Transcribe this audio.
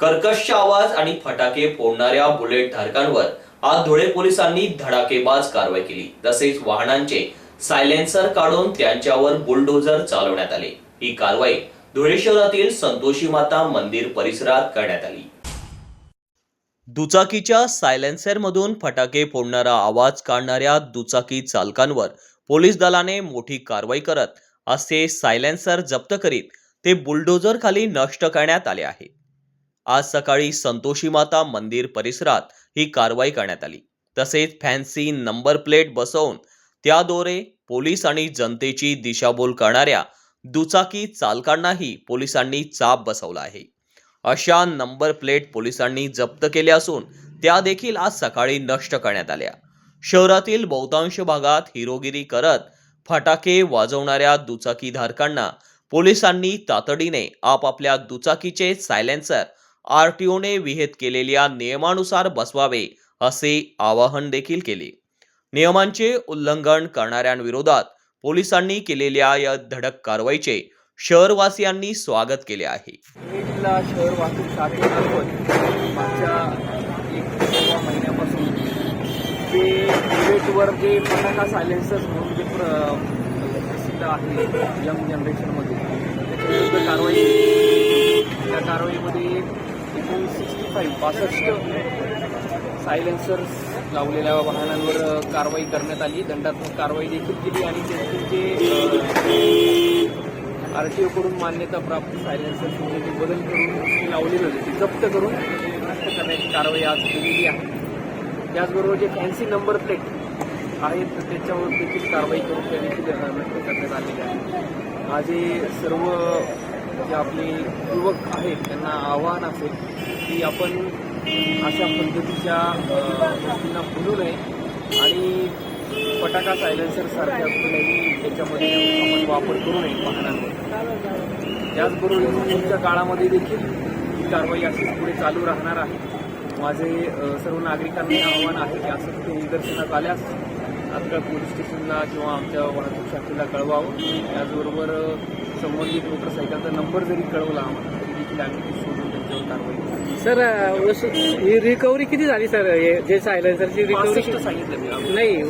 कर्कश आवाज आणि फटाके फोडणाऱ्या बुलेट धारकांवर आज धुळे पोलिसांनी धडाकेबाज कारवाई केली। तसेच वाहनांचे सायलेन्सर काढून त्यांच्यावर बुलडोझर चालवण्यात आले। ही कारवाई धुळे शहरातील संतोषी माता मंदिर परिसरात करण्यात आली। दुचाकीच्या सायलेन्सर मधून फटाके फोडणारा आवाज काढणाऱ्या दुचाकी चालकांवर पोलीस दलाने मोठी कारवाई करत असे सायलेन्सर जप्त करीत ते बुलडोझर खाली नष्ट करण्यात आले आहे। आज सकाळी संतोषी माता मंदिर परिसरात ही कारवाई करण्यात आली। तसेच फॅन्सी नंबर प्लेट बसवून त्याद्वारे पोलीस आणि जनतेची दिशाभूल करणाऱ्या दुचाकी चालकांनाही पोलिसांनी चाप बसवला आहे। अशा नंबर प्लेट पोलिसांनी जप्त केल्या असून त्या देखील आज सकाळी नष्ट करण्यात आल्या। शहरातील बहुतांश भागात हिरोगिरी करत फटाके वाजवणाऱ्या दुचाकी धारकांना पोलिसांनी तातडीने आपापल्या दुचाकीचे सायलेन्सर आरटीओने विहित केलेल्या नियमानुसार बसवावे असे आवाहन देखील केले। नियमांचे उल्लंघन करणाऱ्यांविरोधात पोलिसांनी केलेल्या या धडक कारवाईचे शहरवासियांनी स्वागत केले आहे। जिल्हा शहर वाहतूक शाखेमार्फत मागच्या 1 महिन्यापासून ते बुलेटवर जे फटाका सायलेन्सर्स म्हणून जे प्रसिद्ध आहे यंग जनरेशनमध्ये त्याच्याविरुद्ध कारवाई केली। त्या कारवाईमध्ये 65 सायलेन्सर्स लावलेल्या वाहनांवर कारवाई करण्यात आली। दंडात्मक कारवाई देखील केली आणि त्यांचे आरटीओ कडून मान्यता प्राप्त सायलेन्सर्समध्ये बदल करून लावलेले होते ते जप्त करून नष्ट करण्याची कारवाई आज केलेली आहे। त्याचबरोबर जे फॅन्सी नंबर प्लेट आहेत त्याच्यावर देखील कारवाई करून त्या देखील नष्ट करण्यात आलेले आहे। माझे सर्व जे आपले युवक आहेत त्यांना आव्हान असेल की आपण अशा पद्धतीच्या गोष्टींना बोलू नये आणि फटाका सायलेन्सर सारख्या कुठल्याही त्याच्यामध्ये आपण वापर करू नये वाहनांवर। त्याचबरोबर पुढच्या काळामध्ये देखील ही कारवाई अशीच पुढे चालू राहणार आहे। माझे सर्व नागरिकांना आव्हान आहे की असं कुठे निदर्शनास आल्यास तात्काळ पोलीस स्टेशनला किंवा आमच्या वाहतूक शाखेला कळवावं। त्याचबरोबर संबंधित मोटरसायकलचा नंबर जरी कळवला आम्हाला तरी देखील आम्ही ती शोधून त्यांच्यावर कारवाई करू। सर, ही रिकव्हरी किती झाली सर? हे जे सायलेन्सरची रिकव्हरी सांगितलं मी नाही